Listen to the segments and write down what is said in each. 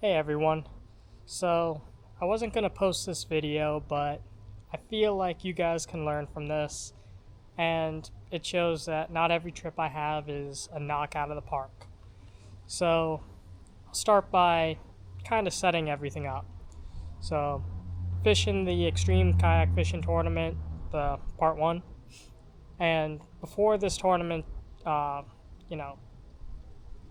Hey everyone. So, I wasn't going to post this video, but I feel like you guys can learn from this, and it shows that not every trip I have is a knockout of the park. So, I'll start by kind of setting everything up. So, fishing the Extreme Kayak Fishing Tournament, the part 1, and before this tournament, uh, you know,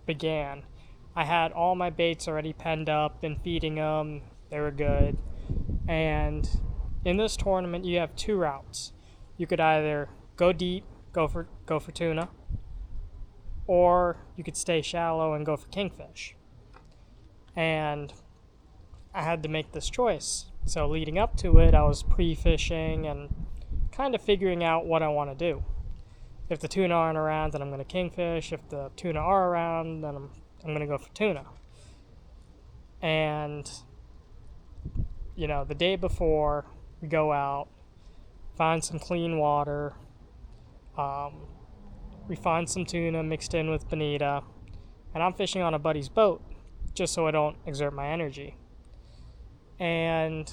began, I had all my baits already penned up, been feeding them, they were good. And in this tournament, you have two routes. You could either go deep, go for tuna, or you could stay shallow and go for kingfish. And I had to make this choice. So leading up to it, I was pre-fishing and kind of figuring out what I want to do. If the tuna aren't around, then I'm going to kingfish. If the tuna are around, then I'm going to go for tuna. And, the day before, we go out, find some clean water. We find some tuna mixed in with bonita. And I'm fishing on a buddy's boat, just so I don't exert my energy. And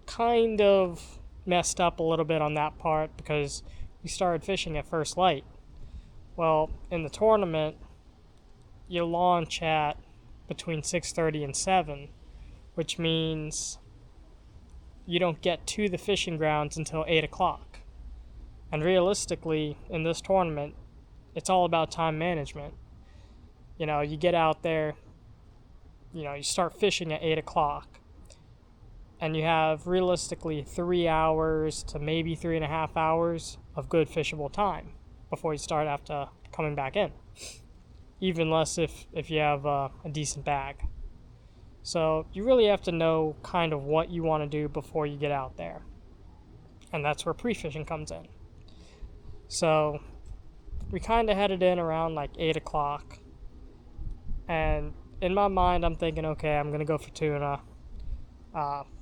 kind of messed up a little bit on that part because we started fishing at first light. Well, in the tournament, you launch at between 6:30 and 7, which means you don't get to the fishing grounds until 8 o'clock. And realistically, in this tournament, it's all about time management. You get out there, you start fishing at 8 o'clock, and you have realistically 3 hours to maybe 3.5 hours of good fishable time before you start after coming back in. Even less if you have a decent bag. So you really have to know kind of what you want to do before you get out there. And that's where pre-fishing comes in. So we kind of headed in around like 8 o'clock. And in my mind, I'm thinking, okay, I'm going to go for tuna.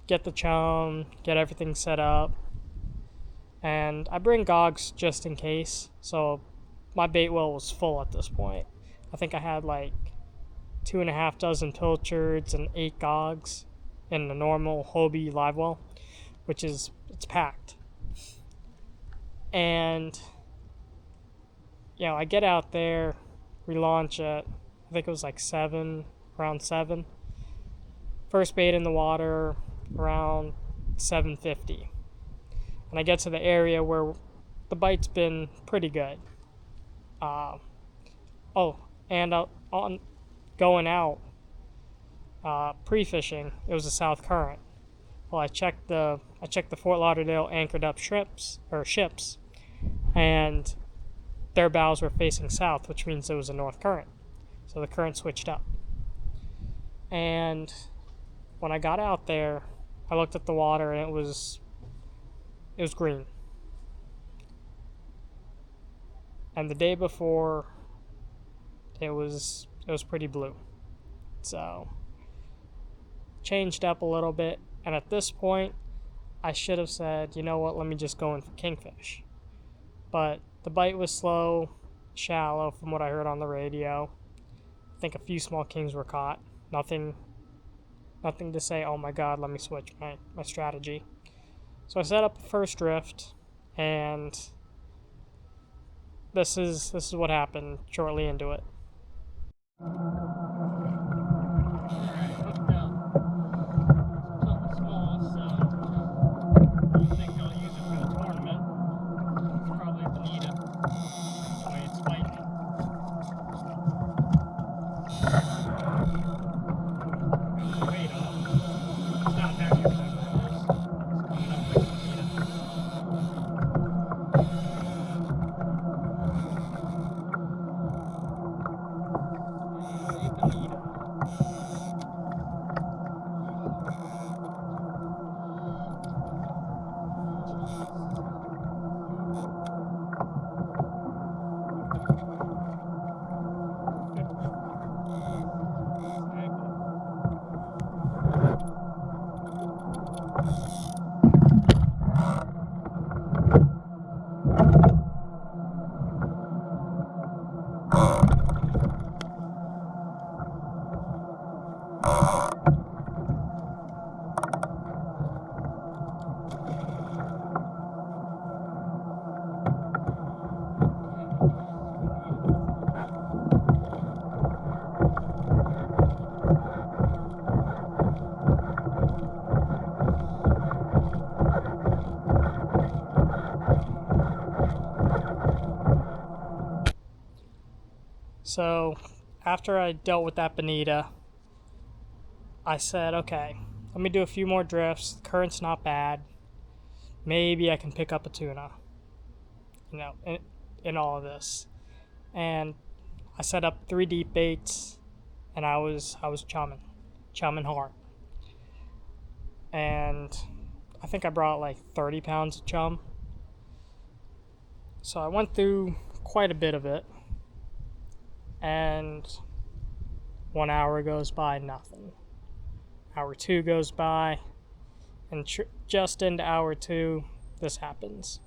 Get the chum, get everything set up. And I bring gogs just in case. So my bait well was full at this point. I think I had like 2.5 dozen pilchards and 8 gogs in the normal Hobie live well, which is, it's packed. And, I get out there, we launch at, I think it was like 7, around 7. First bait in the water around 7:50. And I get to the area where the bite's been pretty good. And on going out, pre-fishing, it was a south current. Well, I checked the Fort Lauderdale anchored up ships, and their bows were facing south, which means it was a north current. So the current switched up. And when I got out there, I looked at the water and it was green. And the day before, it was pretty blue. So changed up a little bit, and at this point I should have said, you know what, let me just go in for kingfish. But the bite was slow, shallow from what I heard on the radio. I think a few small kings were caught. Nothing to say, oh my god, let me switch my strategy. So I set up the first drift, and this is what happened shortly into it. So after I dealt with that bonita, I said, okay, let me do a few more drifts. The current's not bad. Maybe I can pick up a tuna, in all of this. And I set up 3 deep baits, and I was chumming hard. And I think I brought like 30 pounds of chum. So I went through quite a bit of it, and 1 hour goes by, nothing. Hour 2 goes by, and just into hour 2, this happens.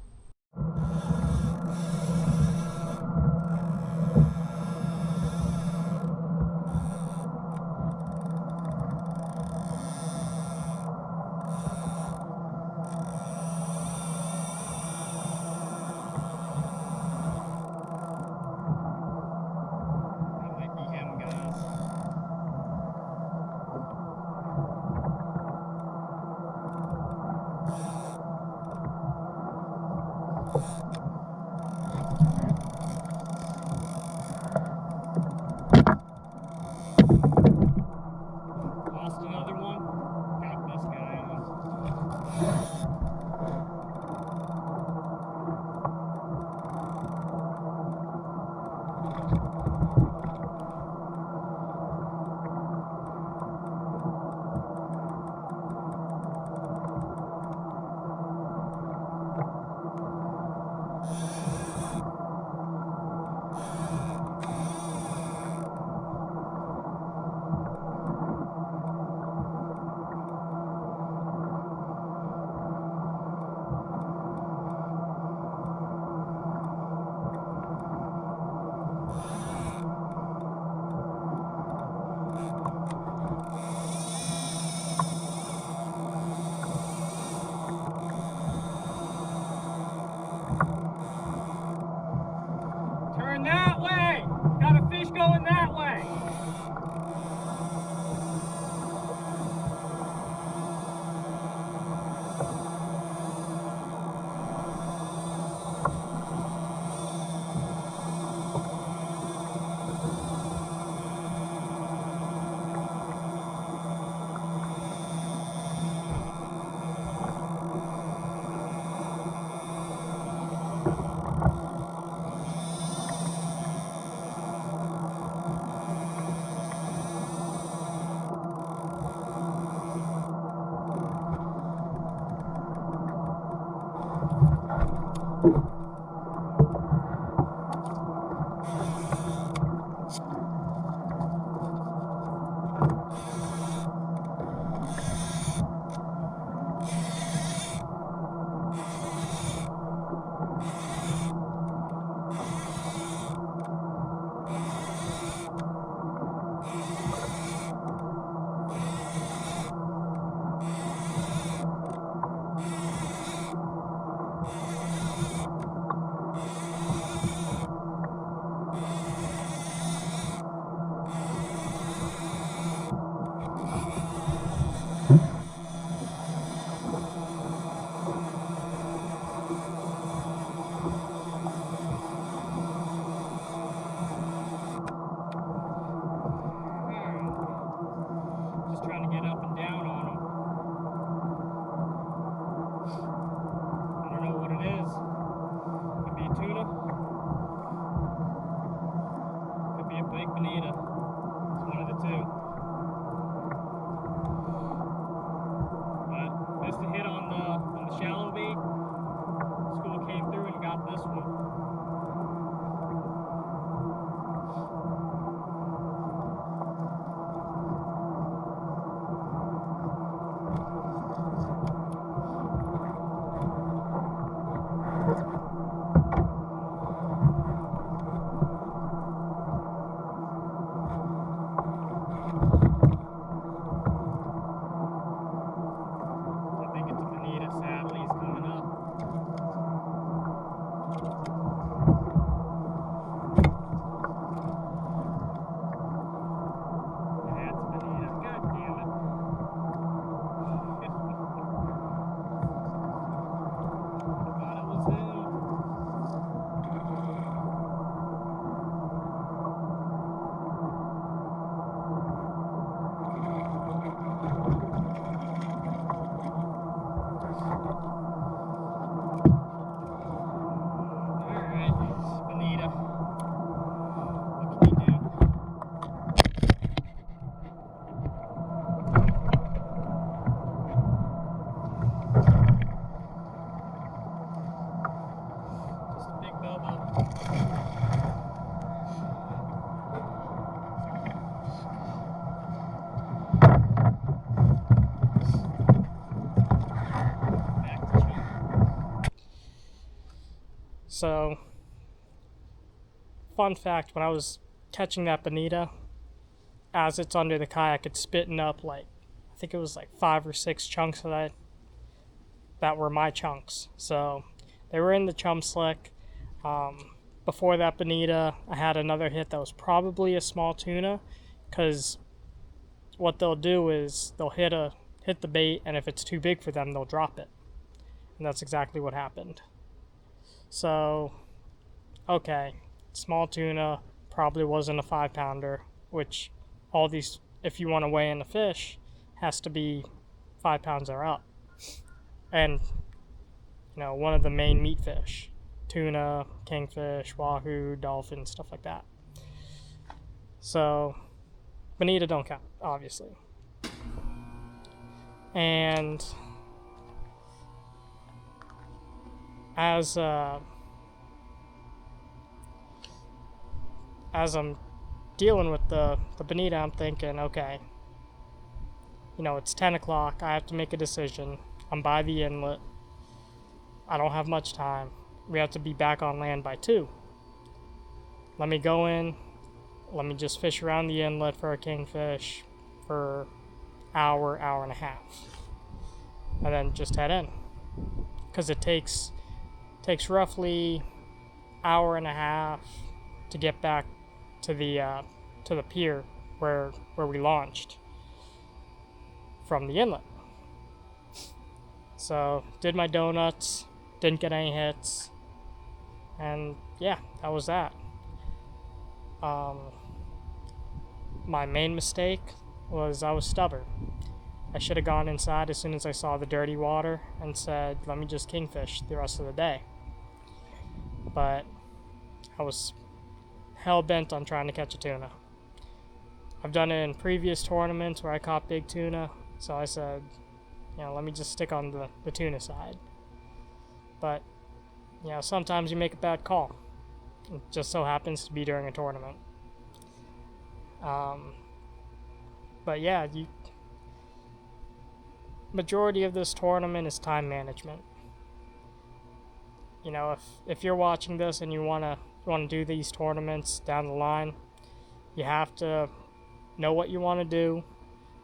Lost another one. Got this guy on. Turn that way! Got a fish going that way! Just trying to get up and down on them. I don't know what it is. Could be a tuna. Could be a big bonita. It's one of the two. But missed a hit on the shallow bait. School came through and got this one. So, fun fact, when I was catching that bonita, as it's under the kayak, it's spitting up like, I think it was like 5 or 6 chunks that were my chunks. So they were in the chum slick. Before that bonita, I had another hit that was probably a small tuna, because what they'll do is they'll hit the bait, and if it's too big for them, they'll drop it. And that's exactly what happened. So, okay, small tuna, probably wasn't a 5-pounder, which all these, if you want to weigh in the fish, has to be 5 pounds or up. And, one of the main meat fish, tuna, kingfish, wahoo, dolphin, stuff like that. So, bonita don't count, obviously. And as I'm dealing with the bonita, I'm thinking, okay, it's 10 o'clock. I have to make a decision. I'm by the inlet. I don't have much time. We have to be back on land by 2. Let me go in. Let me just fish around the inlet for a kingfish for hour and a half. And then just head in. Because it takes roughly hour and a half to get back to the pier where we launched from the inlet. So did my donuts, didn't get any hits, and yeah, that was that. My main mistake was I was stubborn. I should have gone inside as soon as I saw the dirty water and said, let me just kingfish the rest of the day. But I was hell-bent on trying to catch a tuna. I've done it in previous tournaments where I caught big tuna, so I said, let me just stick on the tuna side. But, sometimes you make a bad call. It just so happens to be during a tournament. But yeah, majority of this tournament is time management. If you're watching this and you wanna do these tournaments down the line, you have to know what you want to do,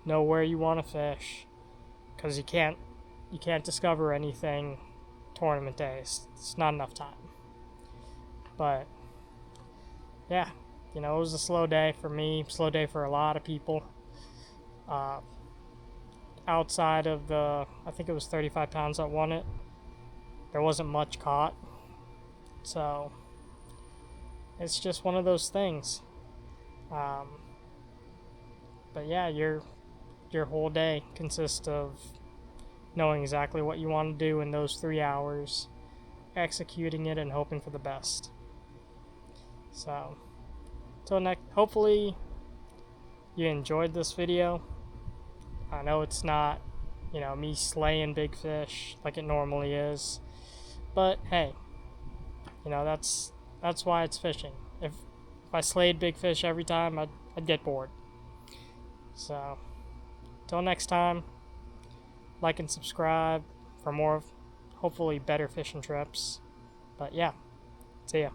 know where you want to fish, because you can't discover anything tournament days. It's not enough time. But yeah, it was a slow day for me, slow day for a lot of people. Outside of I think it was 35 pounds that won it, there wasn't much caught. So it's just one of those things. But yeah, your whole day consists of knowing exactly what you want to do in those 3 hours, executing it, and hoping for the best. So, till next, hopefully you enjoyed this video. I know it's not, me slaying big fish like it normally is, but hey, that's why it's fishing. If I slayed big fish every time, I'd get bored. So, till next time, like and subscribe for more, hopefully better fishing trips. But yeah, see ya.